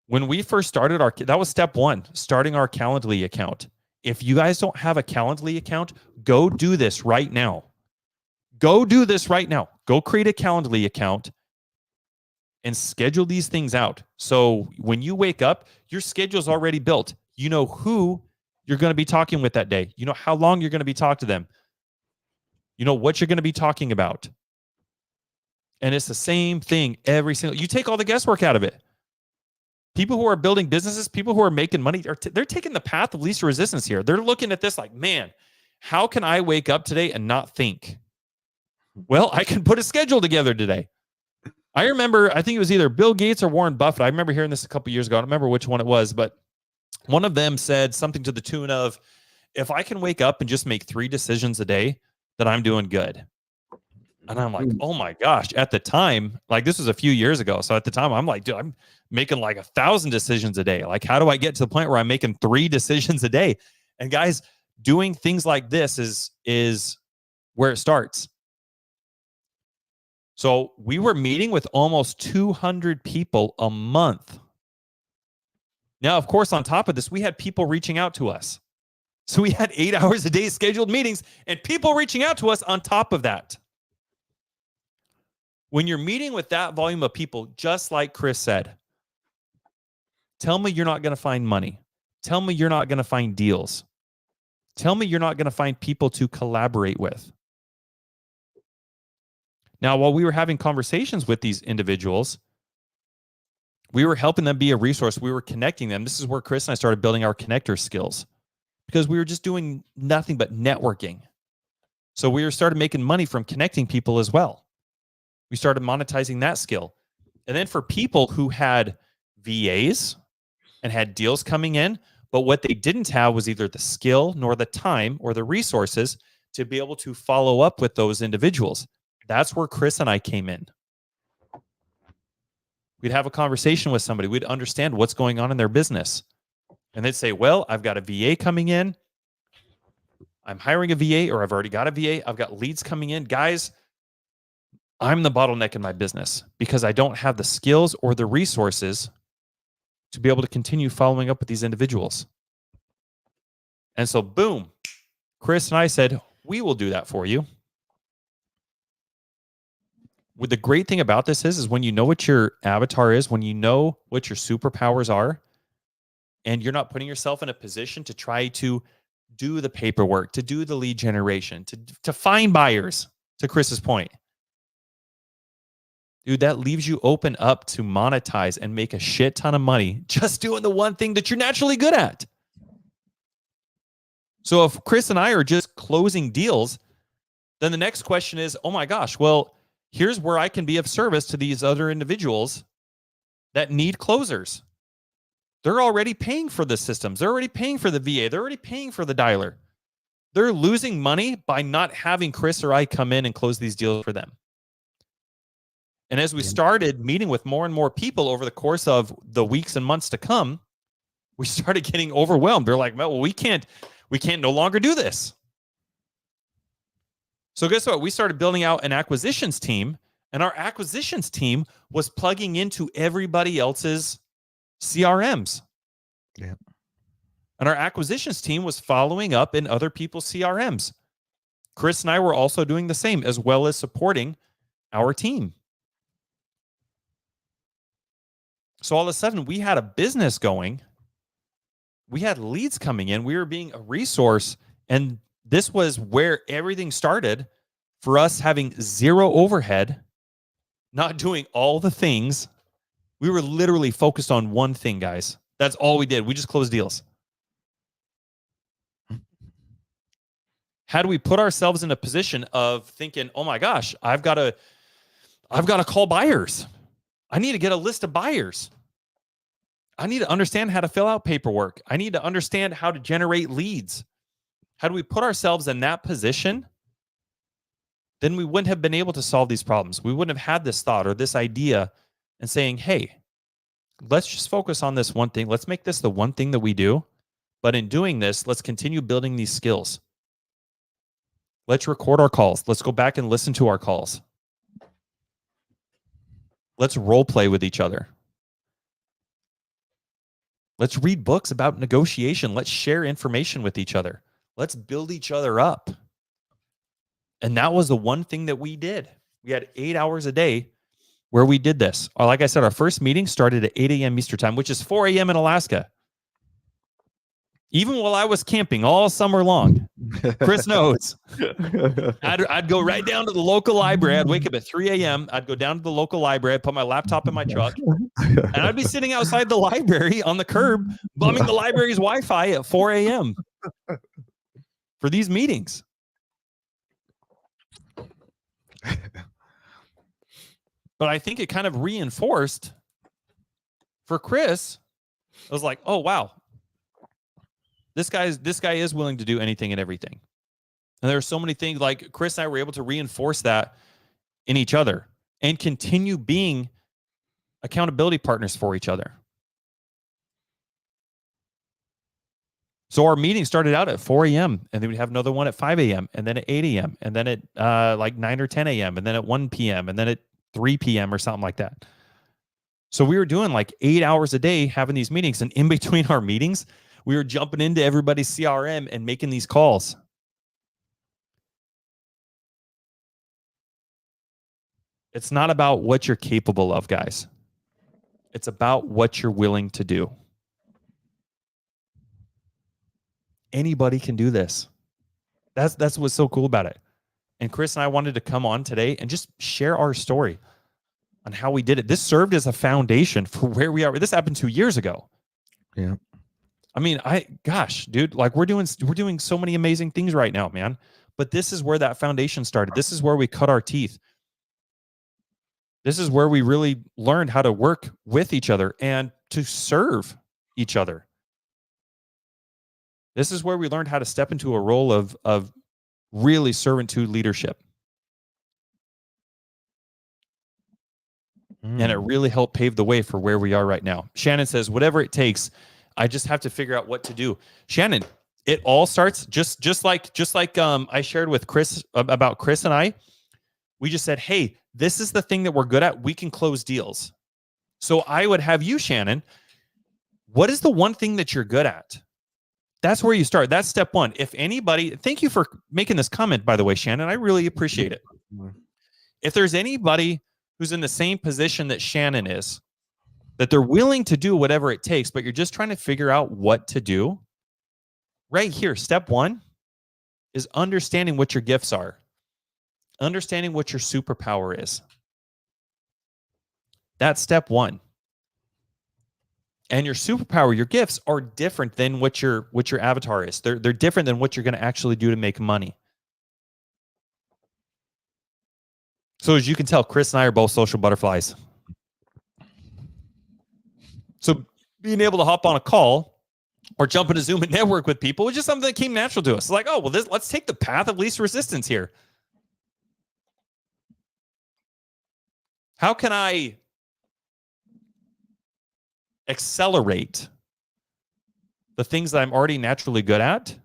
When we first started that was step one, starting our Calendly account. If you guys don't have a Calendly account, go do this right now. Go do this right now. Go create a Calendly account and schedule these things out. So when you wake up, your schedule's already built. You know who you're going to be talking with that day. You know how long you're going to be talking to them. You know what you're going to be talking about. And it's the same thing every single. You take all the guesswork out of it. People who are building businesses, people who are making money, they're taking the path of least resistance here. They're looking at this like, man, how can I wake up today and not think? Well, I can put a schedule together today. I remember, I think it was either Bill Gates or Warren Buffett. I remember hearing this a couple years ago. I don't remember which one it was, but one of them said something to the tune of, if I can wake up and just make 3 decisions a day, then I'm doing good. And I'm like, oh my gosh, at the time, like this was a few years ago. So at the time I'm like, dude, I'm making like 1,000 decisions a day. Like, how do I get to the point where I'm making 3 decisions a day? And guys, doing things like this is where it starts. So we were meeting with almost 200 people a month. Now, of course, on top of this, we had people reaching out to us. So we had 8 hours a day scheduled meetings and people reaching out to us on top of that. When you're meeting with that volume of people, just like Chris said, tell me you're not going to find money. Tell me you're not going to find deals. Tell me you're not going to find people to collaborate with. Now, while we were having conversations with these individuals, we were helping them be a resource. We were connecting them. This is where Chris and I started building our connector skills because we were just doing nothing but networking. So we started making money from connecting people as well. We started monetizing that skill. And then for people who had VAs and had deals coming in, but what they didn't have was either the skill nor the time or the resources to be able to follow up with those individuals. That's where Chris and I came in. We'd have a conversation with somebody. We'd understand what's going on in their business. And they'd say, well, I've got a VA coming in. I'm hiring a VA, or I've already got a VA. I've got leads coming in. Guys, I'm the bottleneck in my business because I don't have the skills or the resources to be able to continue following up with these individuals. And so, boom, Chris and I said, we will do that for you. The great thing about this is when you know what your avatar is, when you know what your superpowers are, and you're not putting yourself in a position to try to do the paperwork, to do the lead generation, to find buyers, to Chris's point. Dude, that leaves you open up to monetize and make a shit ton of money just doing the one thing that you're naturally good at. So if Chris and I are just closing deals, then the next question is, oh my gosh, well, here's where I can be of service to these other individuals that need closers. They're already paying for the systems. They're already paying for the VA. They're already paying for the dialer. They're losing money by not having Chris or I come in and close these deals for them. And as we started meeting with more and more people over the course of the weeks and months to come, we started getting overwhelmed. They're like, well, we can't no longer do this. So guess what? We started building out an acquisitions team, and our acquisitions team was plugging into everybody else's CRMs. Yeah. And our acquisitions team was following up in other people's CRMs. Chris and I were also doing the same, as well as supporting our team. So all of a sudden, we had a business going. We had leads coming in. We were being a resource. And this was where everything started for us, having zero overhead, not doing all the things. We were literally focused on one thing, guys. That's all we did. We just closed deals. How do we put ourselves in a position of thinking, oh my gosh, I've got to call buyers. I need to get a list of buyers. I need to understand how to fill out paperwork. I need to understand how to generate leads. How do we put ourselves in that position? Then we wouldn't have been able to solve these problems. We wouldn't have had this thought or this idea and saying, hey, let's just focus on this one thing. Let's make this the one thing that we do. But in doing this, let's continue building these skills. Let's record our calls. Let's go back and listen to our calls. Let's role play with each other. Let's read books about negotiation. Let's share information with each other. Let's build each other up. And that was the one thing that we did. We had 8 hours a day where we did this. Or like I said, our first meeting started at 8 a.m. Eastern time, which is 4 a.m. in Alaska. Even while I was camping all summer long, Chris knows. I'd go right down to the local library. I'd wake up at 3 a.m. I'd go down to the local library. I'd put my laptop in my truck. And I'd be sitting outside the library on the curb, bumming the library's Wi-Fi at 4 a.m. for these meetings. But I think it kind of reinforced for Chris. I was like, oh, wow. This guy is willing to do anything and everything. And there are so many things, like Chris and I were able to reinforce that in each other and continue being accountability partners for each other. So our meeting started out at 4 a.m. and then we'd have another one at 5 a.m. and then at 8 a.m. and then at like 9 or 10 a.m. and then at 1 p.m. and then at 3 p.m. or something like that. So we were doing like 8 hours a day having these meetings, and in between our meetings, we were jumping into everybody's CRM and making these calls. It's not about what you're capable of, guys. It's about what you're willing to do. Anybody can do this. That's what's so cool about it. And Chris and I wanted to come on today and just share our story on how we did it. This served as a foundation for where we are. This happened 2 years ago. Yeah. I mean, gosh, dude, like we're doing so many amazing things right now, man. But this is where that foundation started. This is where we cut our teeth. This is where we really learned how to work with each other and to serve each other. This is where we learned how to step into a role of really servitude leadership. And it really helped pave the way for where we are right now. Shannon says, whatever it takes, I just have to figure out what to do. Shannon, it all starts just like I shared with Chris about Chris and I. We just said, hey, this is the thing that we're good at. We can close deals. So I would have you, Shannon, what is the one thing that you're good at? That's where you start. That's step one. If anybody, thank you for making this comment, by the way, Shannon. I really appreciate it. If there's anybody who's in the same position that Shannon is, that they're willing to do whatever it takes, but you're just trying to figure out what to do, right here, step one is understanding what your gifts are, understanding what your superpower is. That's step one. And your superpower, your gifts are different than what your avatar is. They're different than what you're going to actually do to make money. So as you can tell, Chris and I are both social butterflies. So being able to hop on a call or jump into Zoom and network with people was just something that came natural to us. Like, oh, well, let's take the path of least resistance here. How can I accelerate the things that I'm already naturally good at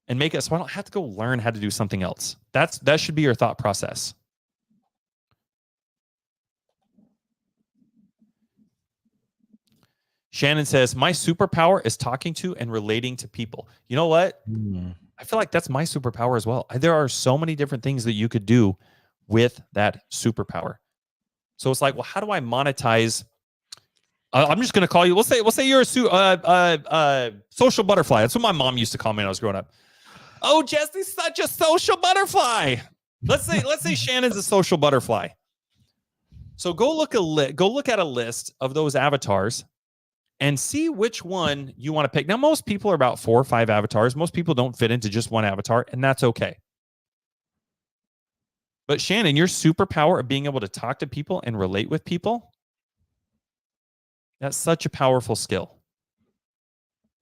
and make it so I don't have to go learn how to do something else. That should be your thought process. Shannon says, my superpower is talking to and relating to people. You know what? I feel like that's my superpower as well. There are so many different things that you could do with that superpower. So it's like, well, how do I monetize? I'm just going to call you. We'll say you're a social butterfly. That's what my mom used to call me when I was growing up. Oh, Jesse's such a social butterfly. Let's say Shannon's a social butterfly. So go look at a list of those avatars and see which one you want to pick. Now, most people are about 4 or 5 avatars. Most people don't fit into just one avatar, and that's okay. But Shannon, your superpower of being able to talk to people and relate with people, that's such a powerful skill.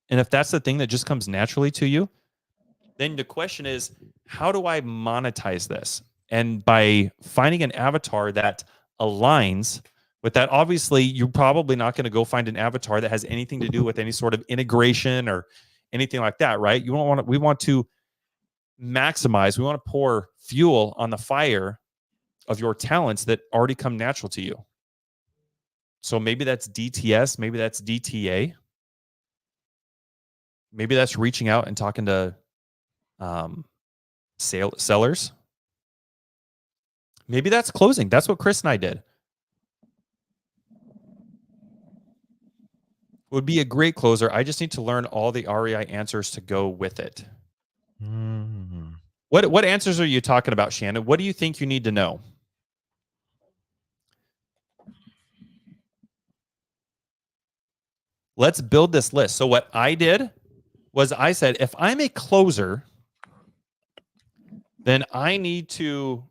And if that's the thing that just comes naturally to you, then the question is, how do I monetize this? And by finding an avatar that aligns with that, obviously, you're probably not going to go find an avatar that has anything to do with any sort of integration or anything like that, right? We want to maximize, we want to pour fuel on the fire of your talents that already come natural to you. So maybe that's DTS, maybe that's DTA. Maybe that's reaching out and talking to sellers. Maybe that's closing. That's what Chris and I did. Would be a great closer. I just need to learn all the REI answers to go with it. What answers are you talking about, Shannon? What do you think you need to know? Let's build this list. So what I did was I said, if I'm a closer, then I need to,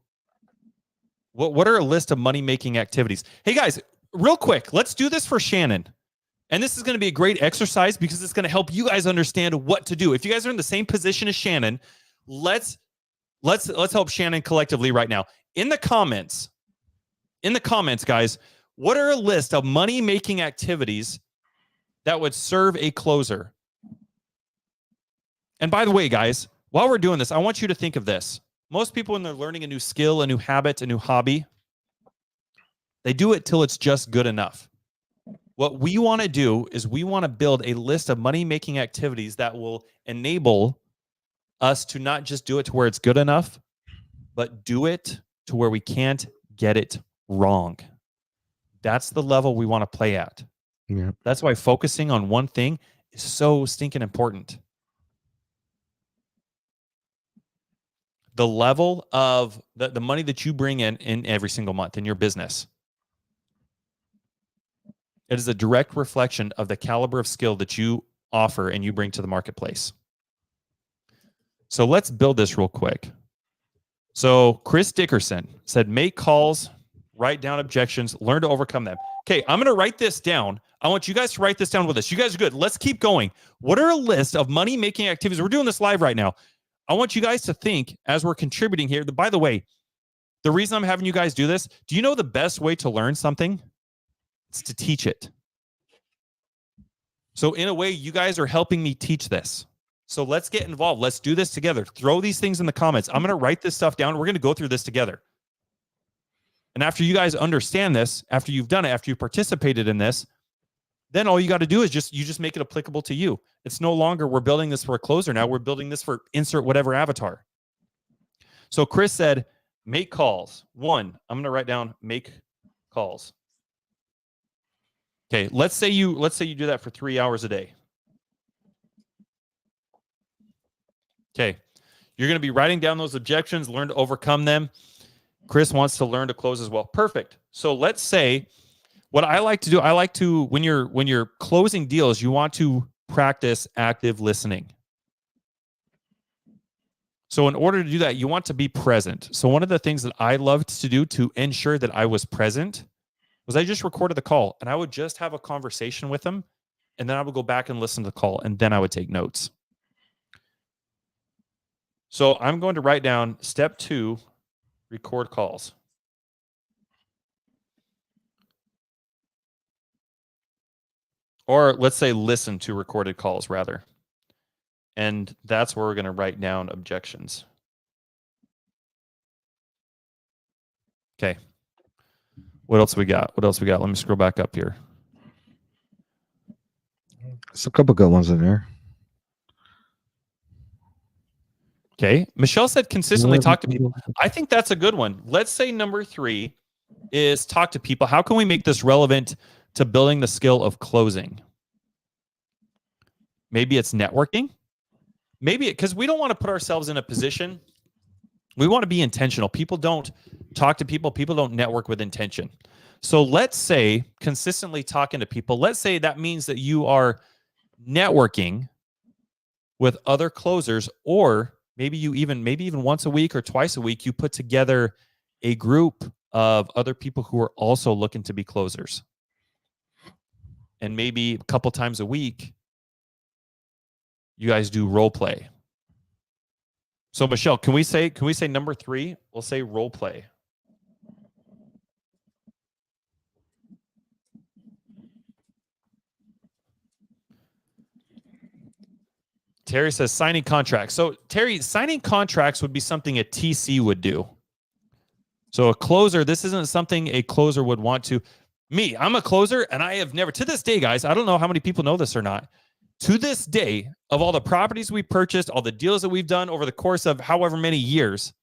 what are a list of money-making activities? Hey guys, real quick, let's do this for Shannon. And this is going to be a great exercise because it's going to help you guys understand what to do. If you guys are in the same position as Shannon, let's help Shannon collectively right now. In the comments, guys, what are a list of money-making activities that would serve a closer? And by the way, guys, while we're doing this, I want you to think of this. Most people, when they're learning a new skill, a new habit, a new hobby, they do it till it's just good enough. What we want to do is we want to build a list of money-making activities that will enable us to not just do it to where it's good enough, but do it to where we can't get it wrong. That's the level we want to play at. Yeah. That's why focusing on one thing is so stinking important. The level of the money that you bring in every single month in your business. It is a direct reflection of the caliber of skill that you offer and you bring to the marketplace. So let's build this real quick. So Chris Dickerson said, make calls, write down objections, learn to overcome them. Okay, I'm going to write this down. I want you guys to write this down with us. You guys are good. Let's keep going. What are a list of money-making activities? We're doing this live right now. I want you guys to think as we're contributing here. By the way, the reason I'm having you guys do this, do you know the best way to learn something? It's to teach it. So in a way, you guys are helping me teach this. So let's get involved. Let's do this together. Throw these things in the comments. I'm going to write this stuff down. We're going to go through this together. And after you guys understand this, after you've done it, after you've participated in this, then all you got to do is just make it applicable to you. It's no longer we're building this for a closer. Now we're building this for insert whatever avatar. So Chris said, make calls. 1, I'm going to write down make calls. Okay, let's say you do that for 3 hours a day. Okay, you're going to be writing down those objections, learn to overcome them. Chris wants to learn to close as well. Perfect. So let's say what I like to do, when you're closing deals, you want to practice active listening. So in order to do that, you want to be present. So one of the things that I loved to do to ensure that I was present was I just recorded the call and I would just have a conversation with them and then I would go back and listen to the call and then I would take notes. So I'm going to write down step 2, record calls. Or let's say listen to recorded calls rather. And that's where we're going to write down objections. Okay. What else we got? Let me scroll back up here. There's a couple good ones in there. Okay. Michelle said consistently talk to people. I think that's a good one. Let's say number 3 is talk to people. How can we make this relevant to building the skill of closing? Maybe it's networking. Maybe because we don't want to put ourselves in a position. We want to be intentional. People don't talk to people. People don't network with intention. So let's say consistently talking to people. Let's say that means that you are networking with other closers, or maybe even once a week or twice a week, you put together a group of other people who are also looking to be closers. And maybe a couple times a week, you guys do role play. So Michelle, can we say number 3? We'll say role play. Terry says signing contracts. So Terry, signing contracts would be something a TC would do. So a closer, this isn't something a closer would want to. Me, I'm a closer, and I have never, to this day, guys, I don't know how many people know this or not. To this day, of all the properties we purchased, all the deals that we've done over the course of however many years,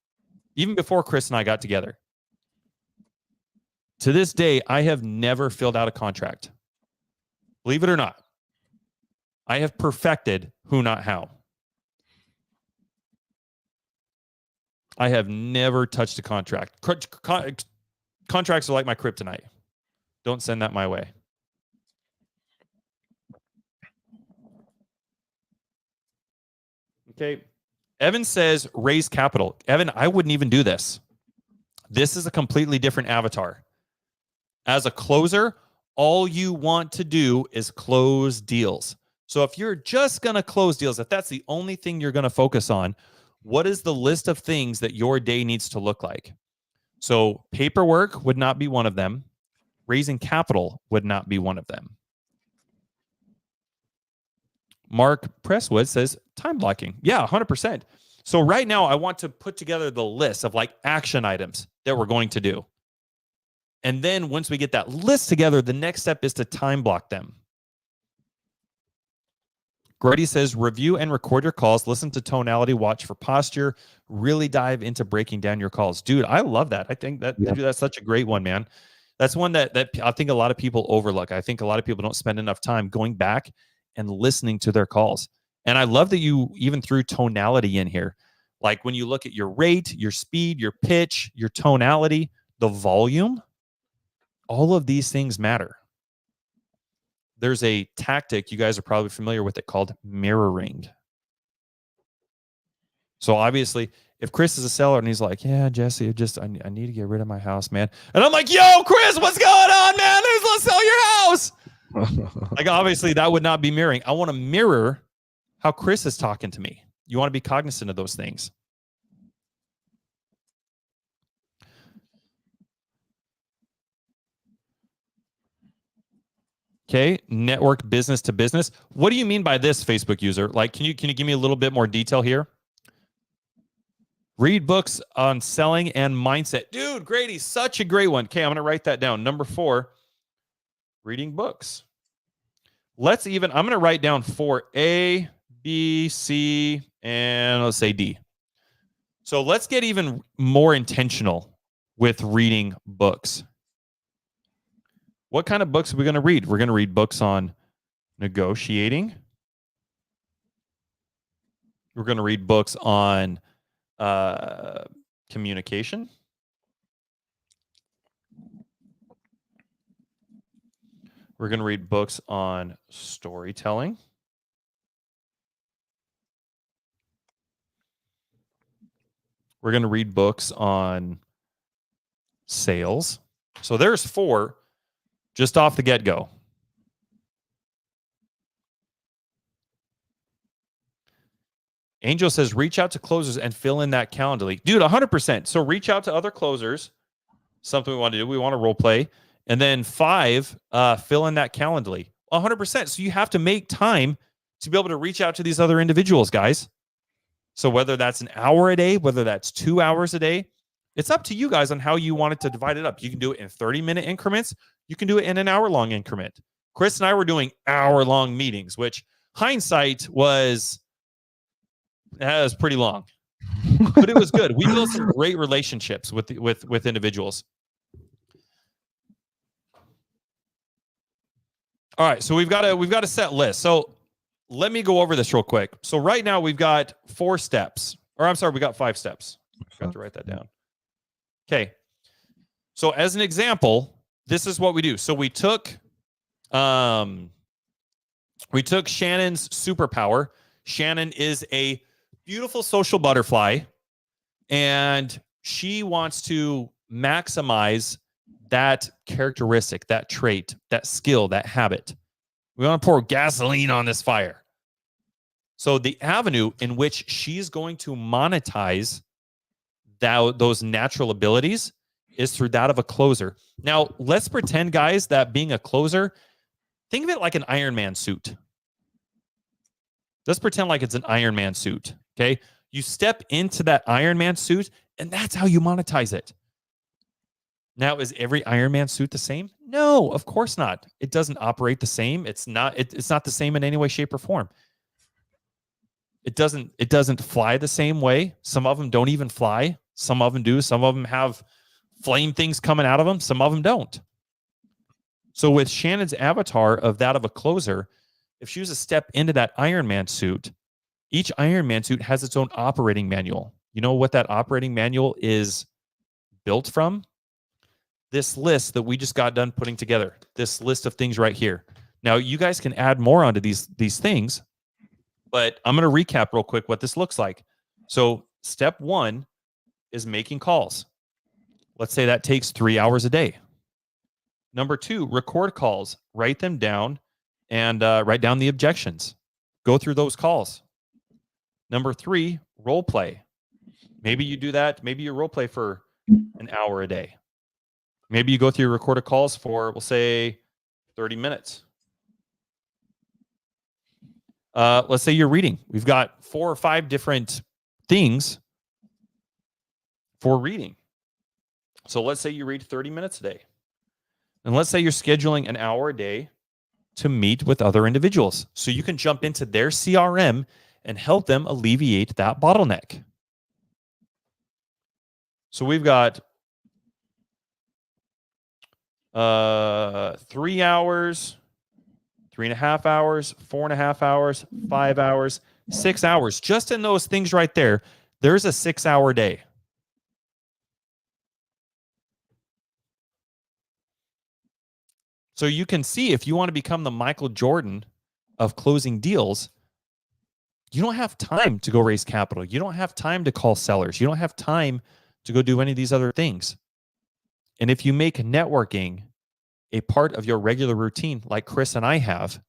even before Chris and I got together, to this day, I have never filled out a contract. Believe it or not, I have perfected who, not how. I have never touched a contract. Contracts are like my kryptonite. Don't send that my way. Okay. Evan says raise capital. Evan, I wouldn't even do this. This is a completely different avatar. As a closer, all you want to do is close deals. So if you're just going to close deals, if that's the only thing you're going to focus on, what is the list of things that your day needs to look like? So paperwork would not be one of them. Raising capital would not be one of them. Mark Presswood says time blocking. Yeah, 100%. So right now I want to put together the list of like action items that we're going to do. And then once we get that list together, the next step is to time block them. Grady says, review and record your calls, listen to tonality, watch for posture, really dive into breaking down your calls. Dude, I love that. I think that dude, that's such a great one, man. That's one that I think a lot of people overlook. I think a lot of people don't spend enough time going back and listening to their calls. And I love that you even threw tonality in here. Like when you look at your rate, your speed, your pitch, your tonality, the volume, all of these things matter. There's a tactic, you guys are probably familiar with it, called mirroring. So obviously, if Chris is a seller and he's like, yeah, Jesse, I need to get rid of my house, man. And I'm like, yo, Chris, what's going on, man? Let's sell your house. Like, obviously, that would not be mirroring. I want to mirror how Chris is talking to me. You want to be cognizant of those things. Okay, network business to business. What do you mean by this, Facebook user? Like, can you give me a little bit more detail here? Read books on selling and mindset. Dude, Grady, such a great one. Okay, I'm going to write that down. Number 4, reading books. I'm going to write down 4, A, B, C, and let's say D. So let's get even more intentional with reading books. What kind of books are we going to read? We're going to read books on negotiating. We're going to read books on communication. We're going to read books on storytelling. We're going to read books on sales. So there's 4 just off the get-go. Angel says, reach out to closers and fill in that Calendly. Dude, 100%. So reach out to other closers. Something we want to do. We want to role play. And then 5, fill in that Calendly. 100%. So you have to make time to be able to reach out to these other individuals, guys. So whether that's an hour a day, whether that's 2 hours a day, it's up to you guys on how you want it to divide it up. You can do it in 30-minute increments. You can do it in an hour-long increment. Chris and I were doing hour-long meetings, which hindsight was pretty long, but it was good. We built some great relationships with individuals. All right, so we've got a set list. So let me go over this real quick. So right now we've got 4 steps, or I'm sorry, we got 5 steps. I forgot to write that down. Okay. So as an example, this is what we do. So we took Shannon's superpower. Shannon is a beautiful social butterfly, and she wants to maximize that characteristic, that trait, that skill, that habit. We want to pour gasoline on this fire. So the avenue in which she's going to monetize those natural abilities is through that of a closer. Now, let's pretend, guys, that being a closer, think of it like an Iron Man suit. Let's pretend like it's an Iron Man suit, okay? You step into that Iron Man suit, and that's how you monetize it. Now, is every Iron Man suit the same? No, of course not. It doesn't operate the same. It's not the same in any way, shape, or form. It doesn't fly the same way. Some of them don't even fly. Some of them do. Some of them have flame things coming out of them. Some of them don't. So with Shannon's avatar of that of a closer, if she was to step into that Iron Man suit, each Iron Man suit has its own operating manual. You know what that operating manual is built from? This list that we just got done putting together. This list of things right here. Now, you guys can add more onto these things, but I'm going to recap real quick what this looks like. So step 1 is making calls. Let's say that takes 3 hours a day. Number 2, record calls. Write them down and write down the objections. Go through those calls. Number 3, role play. Maybe you do that. Maybe you role play for an hour a day. Maybe you go through your recorded calls for, we'll say, 30 minutes. Let's say you're reading. We've got 4 or 5 different things for reading. So let's say you read 30 minutes a day. And let's say you're scheduling an hour a day to meet with other individuals. So you can jump into their CRM and help them alleviate that bottleneck. So we've got 3 hours, 3.5 hours, 4.5 hours, 5 hours, 6 hours. Just in those things right there, there's a 6-hour day. So you can see, if you want to become the Michael Jordan of closing deals, you don't have time to go raise capital. You don't have time to call sellers. You don't have time to go do any of these other things. And if you make networking a part of your regular routine, like Chris and I have,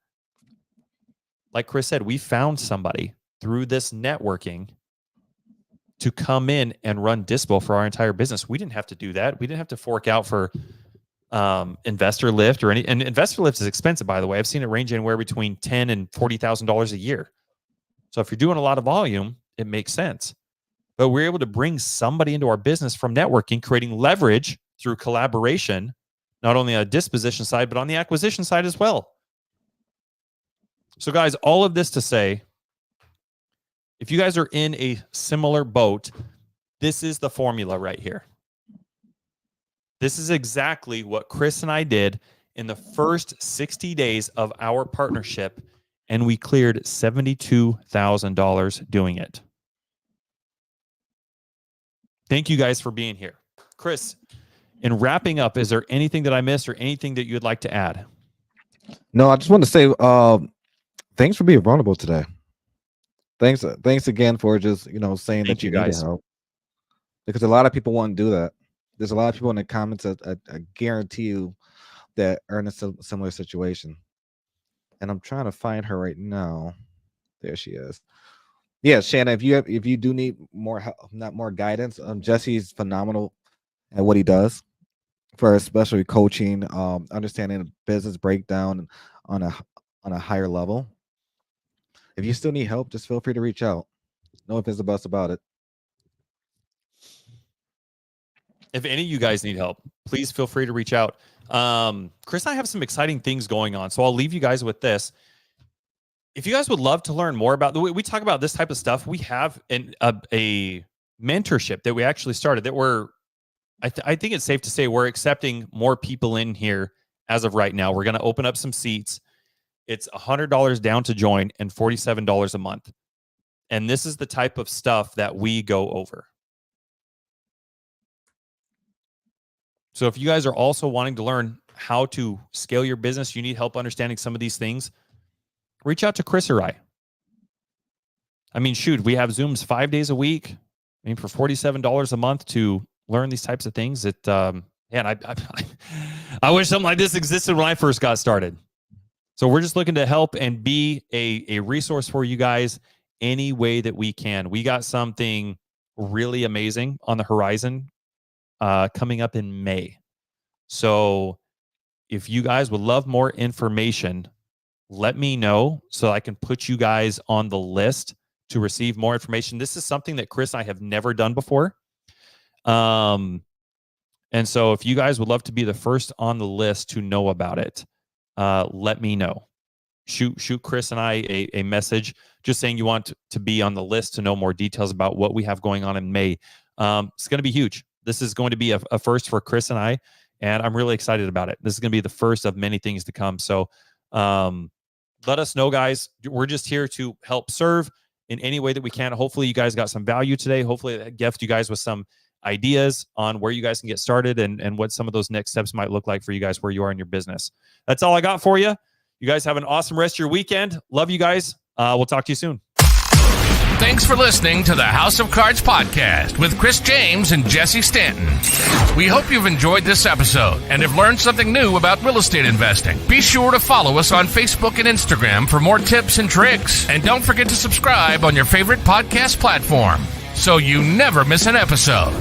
like Chris said, we found somebody through this networking to come in and run Dispo for our entire business. We didn't have to do that. We didn't have to fork out for Investor Lift or any. And Investor Lift is expensive, by the way. I've seen it range anywhere between $10,000 and $40,000 a year. So if you're doing a lot of volume, it makes sense. But we're able to bring somebody into our business from networking, creating leverage through collaboration, not only on the disposition side, but on the acquisition side as well. So guys, all of this to say, if you guys are in a similar boat, this is the formula right here. This is exactly what Chris and I did in the first 60 days of our partnership, and we cleared $72,000 doing it. Thank you guys for being here. Chris, in wrapping up, is there anything that I missed or anything that you'd like to add? No, I just want to say thanks for being vulnerable today. Thanks again for just saying that you need help, because a lot of people want to do that. There's a lot of people in the comments that I guarantee you that are in a similar situation. And I'm trying to find her right now. There she is. Yeah, Shannon, if you do need more help, not more guidance, Jesse's phenomenal at what he does for especially coaching, understanding the business breakdown on a higher level. if you still need help, just feel free to reach out. No ifs and buts about it. If any of you guys need help, please feel free to reach out. Chris and I have some exciting things going on, so I'll leave you guys with this. If you guys would love to learn more about the way we talk about this type of stuff, we have a mentorship that we actually started that I think it's safe to say we're accepting more people in here as of right now. We're going to open up some seats. It's $100 down to join and $47 a month. And this is the type of stuff that we go over. So if you guys are also wanting to learn how to scale your business, you need help understanding some of these things, reach out to Chris or I. I mean, shoot, we have Zooms 5 days a week. I mean, for $47 a month to learn these types of things, I wish something like this existed when I first got started. So we're just looking to help and be a resource for you guys any way that we can. We got something really amazing on the horizon coming up in May. So if you guys would love more information, let me know so I can put you guys on the list to receive more information. This is something that Chris and I have never done before. And so if you guys would love to be the first on the list to know about it, let me know. Shoot Chris and I a message just saying you want to be on the list to know more details about what we have going on in May. It's going to be huge. This is going to be a first for Chris and I, and I'm really excited about it. This is going to be the first of many things to come. So let us know, guys. We're just here to help serve in any way that we can. Hopefully you guys got some value today. Hopefully that gift you guys with some ideas on where you guys can get started and what some of those next steps might look like for you guys where you are in your business. That's all I got for you. You guys have an awesome rest of your weekend. Love you guys. We'll talk to you soon. Thanks for listening to the House of Cards podcast with Chris James and Jesse Stanton. We hope you've enjoyed this episode and have learned something new about real estate investing. Be sure to follow us on Facebook and Instagram for more tips and tricks. And don't forget to subscribe on your favorite podcast platform so you never miss an episode.